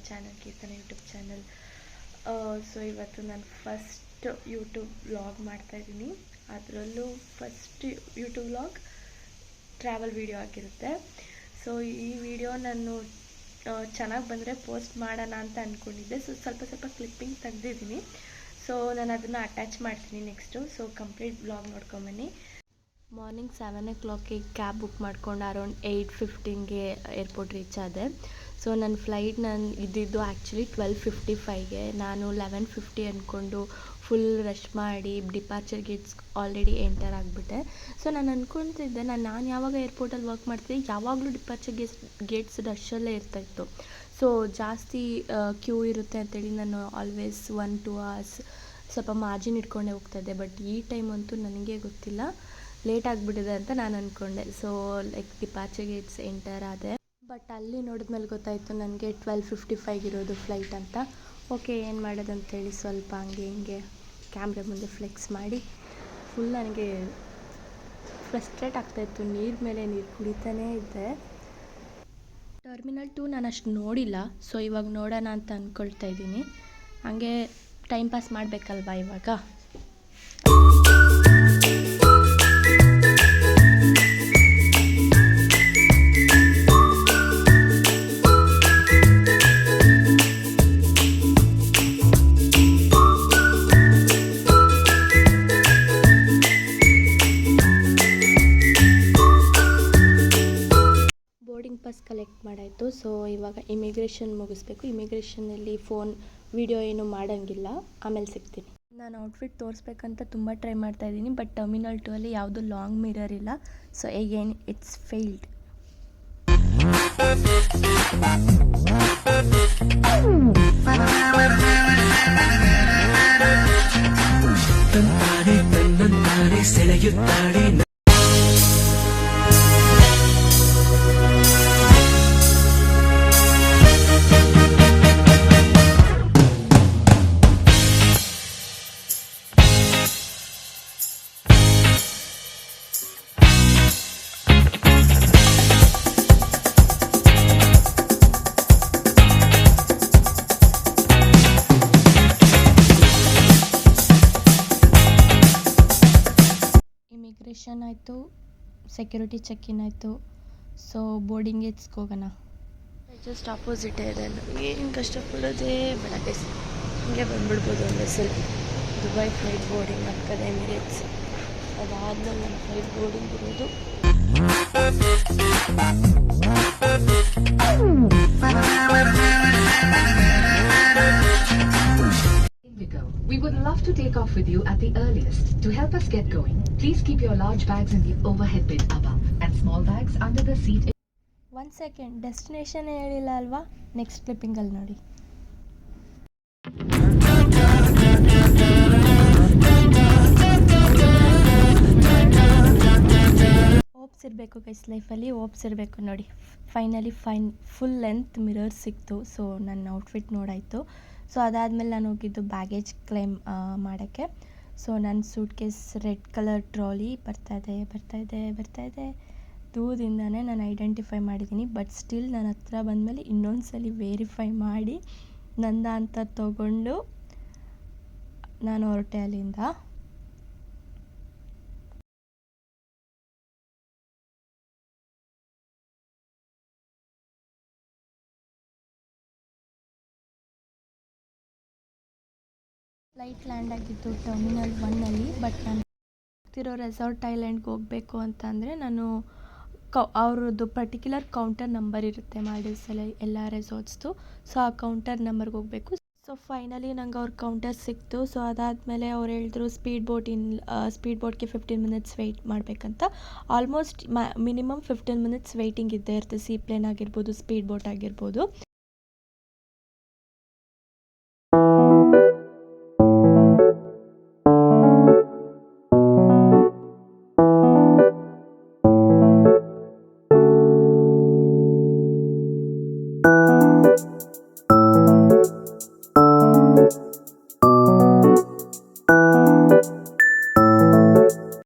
Channel ಕೀರ್ತನ YouTube channel. So ಇವತ್ತು ನಾನು first YouTube vlog ಮಾಡ್ತಾಯಿದ್ದೀನಿ. ಅದರಲ್ಲೂ first YouTube vlog travel video ಆಗಿರುತ್ತೆ. ಸೊ ಈ ವಿಡಿಯೋ ನಾನು ಚೆನ್ನಾಗಿ ಬಂದರೆ ಪೋಸ್ಟ್ ಮಾಡೋಣ ಅಂತ ಅಂದ್ಕೊಂಡಿದ್ದೆ. ಸೊ ಸ್ವಲ್ಪ ಕ್ಲಿಪ್ಪಿಂಗ್ ತೆಗೆದಿದ್ದೀನಿ. ಸೊ ನಾನು ಅದನ್ನು ಅಟ್ಯಾಚ್ ಮಾಡ್ತೀನಿ ನೆಕ್ಸ್ಟು. ಸೊ ಕಂಪ್ಲೀಟ್ ವ್ಲಾಗ್ ನೋಡ್ಕೊಂಬನ್ನಿ. ಮಾರ್ನಿಂಗ್ 7 o'clock ಕ್ಯಾಬ್ ಬುಕ್ ಮಾಡ್ಕೊಂಡು ಅರೌಂಡ್ 8:15 ಏರ್ಪೋರ್ಟ್ ರೀಚ್ ಆದೆ. ಸೊ ನನ್ನ ಫ್ಲೈಟ್ ಇದ್ದಿದ್ದು ಆ್ಯಕ್ಚುಲಿ 12:55. ನಾನು 11:50 ಅಂದ್ಕೊಂಡು ಫುಲ್ ರಶ್ ಮಾಡಿ ಡಿಪಾರ್ಚರ್ ಗೇಟ್ಸ್ ಆಲ್ರೆಡಿ ಎಂಟರ್ ಆಗಿಬಿಟ್ಟೆ. ಸೊ ನಾನು ಅಂದ್ಕೊತಿದ್ದೆ ನಾನು ಯಾವಾಗ ಏರ್ಪೋರ್ಟಲ್ಲಿ ವರ್ಕ್ ಮಾಡ್ತಿದ್ದೆ ಯಾವಾಗಲೂ ಡಿಪಾರ್ಚರ್ ಗೇಟ್ಸ್ ರಶಲ್ಲೇ ಇರ್ತಾಯಿತ್ತು. ಸೊ ಜಾಸ್ತಿ ಕ್ಯೂ ಇರುತ್ತೆ ಅಂತೇಳಿ ನಾನು ಆಲ್ವೇಸ್ 1-2 hours ಸ್ವಲ್ಪ ಮಾರ್ಜಿನ್ ಇಟ್ಕೊಂಡೇ ಹೋಗ್ತಾಯಿದ್ದೆ. ಬಟ್ ಈ ಟೈಮ್ ಅಂತೂ ನನಗೆ ಗೊತ್ತಿಲ್ಲ ಲೇಟ್ ಆಗಿಬಿಟ್ಟಿದೆ ಅಂತ ನಾನು ಅಂದ್ಕೊಂಡೆ. ಸೊ ಡಿಪಾರ್ಚರ್ ಗೇಟ್ಸ್ ಎಂಟರ್ ಆದೆ. ಬಟ್ ಅಲ್ಲಿ ನೋಡಿದ್ಮೇಲೆ ಗೊತ್ತಾಯಿತು ನನಗೆ 12:55 ಇರೋದು ಫ್ಲೈಟ್ ಅಂತ. ಓಕೆ, ಏನು ಮಾಡೋದಂತೇಳಿ ಸ್ವಲ್ಪ ಹಂಗೆ ಹಿಂಗೆ ಕ್ಯಾಮ್ರಾ ಮುಂದೆ ಫ್ಲೆಕ್ಸ್ ಮಾಡಿ ಫುಲ್ ನನಗೆ ಫ್ರಸ್ಟ್ರೇಟ್ ಆಗ್ತಾಯಿತ್ತು. ನೀರು ಮೇಲೆ ನೀರು ಕುಡಿತಾನೇ ಇದ್ದೆ. ಟರ್ಮಿನಲ್ 2 ನಾನು ಅಷ್ಟು ನೋಡಿಲ್ಲ. ಸೊ ಇವಾಗ ನೋಡೋಣ ಅಂತ ಅಂದ್ಕೊಳ್ತಾ ಇದ್ದೀನಿ. ಹಾಗೆ ಟೈಮ್ ಪಾಸ್ ಮಾಡಬೇಕಲ್ವಾ ಇವಾಗ. ಬೋರ್ಡಿಂಗ್ ಪಾಸ್ ಕಲೆಕ್ಟ್ ಮಾಡಾಯಿತು. ಸೊ ಇವಾಗ ಇಮಿಗ್ರೇಷನ್ ಮುಗಿಸ್ಬೇಕು. ಇಮಿಗ್ರೇಷನಲ್ಲಿ ಫೋನ್ ವಿಡಿಯೋ ಏನು ಮಾಡೋಂಗಿಲ್ಲ, ಆಮೇಲೆ ಸಿಗ್ತೀನಿ. ನಾನು ಔಟ್ಫಿಟ್ ತೋರಿಸ್ಬೇಕಂತ ತುಂಬ ಟ್ರೈ ಮಾಡ್ತಾಯಿದ್ದೀನಿ. ಬಟ್ ಟರ್ಮಿನಲ್ 2 ಅಲ್ಲಿ ಯಾವುದೂ ಲಾಂಗ್ ಮಿರರ್ ಇಲ್ಲ. So again it's failed. Immigration ಆಯಿತು, ಸೆಕ್ಯೂರಿಟಿ ಚೆಕ್-ಇನ್ ಆಯಿತು. ಸೊ ಬೋರ್ಡಿಂಗ್ ಗೇಟ್ಸ್ಗೆ ಹೋಗೋಣ. ಜಸ್ಟ್ ಆಪೋಸಿಟೇ ಇದೆ. ನನಗೆ ಏನು ಕಷ್ಟಪಡೋದೇ ಬೇಡ ಗೈಸ್, ಹೀಗೆ ಬಂದುಬಿಡ್ಬೋದು ಒಂದೇ ಸಲ. ದುಬೈ ಫ್ಲೈಟ್ ಬೋರ್ಡಿಂಗ್ ಆಗ್ತದೆ ಎಮಿರೇಟ್ಸ್. ಅದಾದಮೇಲೆ ನನ್ನ ಫ್ಲೈಟ್ ಬೋರ್ಡಿಂಗ್ ಇರೋದು. We would love to take off with you at the earliest. To help us get going, please keep your large bags in the overhead bin above and small bags under the seat. 1 second, destination ಹೇಳಿಲ್ಲ ಅಲ್ವಾ? Next ಕ್ಲಿಪ್ಪಿಂಗಲ್ಲಿ ನೋಡಿ. OOPS ಇರಬೇಕು guys, ಲೈಫಲ್ಲಿ oops ಇರಬೇಕು. ನೋಡಿ finally full length mirror ಸಿಕ್ತು. So ನನ್ನ outfit ನೋಡಾಯಿತು. ಸೊ ಅದಾದಮೇಲೆ ನಾನು ಹೋಗಿದ್ದು ಬ್ಯಾಗೇಜ್ ಕ್ಲೈಮ್ ಮಾಡೋಕ್ಕೆ. ಸೊ ನನ್ನ suitcase red colour trolley ಬರ್ತಾಯಿದೆ. ದೂರದಿಂದನೇ ನಾನು ಐಡೆಂಟಿಫೈ ಮಾಡಿದ್ದೀನಿ. ಬಟ್ ಸ್ಟಿಲ್ ನನ್ನ ಹತ್ರ ಬಂದಮೇಲೆ ಇನ್ನೊಂದು ಸಲ ವೇರಿಫೈ ಮಾಡಿ ನಂದ ಅಂತ ತೊಗೊಂಡು ನಾನು ಹೊರಟೆ ಅಲ್ಲಿಂದ. ಫ್ಲೈಟ್ ಲ್ಯಾಂಡ್ ಆಗಿದ್ದು ಟರ್ಮಿನಲ್ 1 ಬಟ್ ನಾನು ಹೋಗ್ತಿರೋ ರೆಸಾರ್ಟ್ ಐಲ್ಯಾಂಡ್ಗೆ ಹೋಗಬೇಕು ಅಂತಂದರೆ ನಾನು ಅವ್ರದ್ದು ಪರ್ಟಿಕ್ಯುಲರ್ ಕೌಂಟರ್ ನಂಬರ್ ಇರುತ್ತೆ ಮಾಲ್ಡೀವ್ಸಲ್ಲಿ ಎಲ್ಲ ರೆಸಾರ್ಟ್ಸ್ದು. ಸೊ ಆ ಕೌಂಟರ್ ನಂಬರ್ಗೆ ಹೋಗಬೇಕು. ಸೊ ಫೈನಲಿ ನಂಗೆ ಅವ್ರ ಕೌಂಟರ್ ಸಿಕ್ತು. ಸೊ ಅದಾದಮೇಲೆ ಅವ್ರು ಹೇಳಿದ್ರು ಸ್ಪೀಡ್ ಬೋಟ್ಗೆ 15 minutes ವೆಯ್ಟ್ ಮಾಡಬೇಕಂತ. ಆಲ್ಮೋಸ್ಟ್ ಮಿನಿಮಮ್ 15 minutes ವೆಯ್ಟಿಂಗ್ ಇದ್ದೇ ಇರುತ್ತೆ. ಸೀ ಪ್ಲೇನ್ ಆಗಿರ್ಬೋದು, ಸ್ಪೀಡ್ ಬೋಟ್ ಆಗಿರ್ಬೋದು.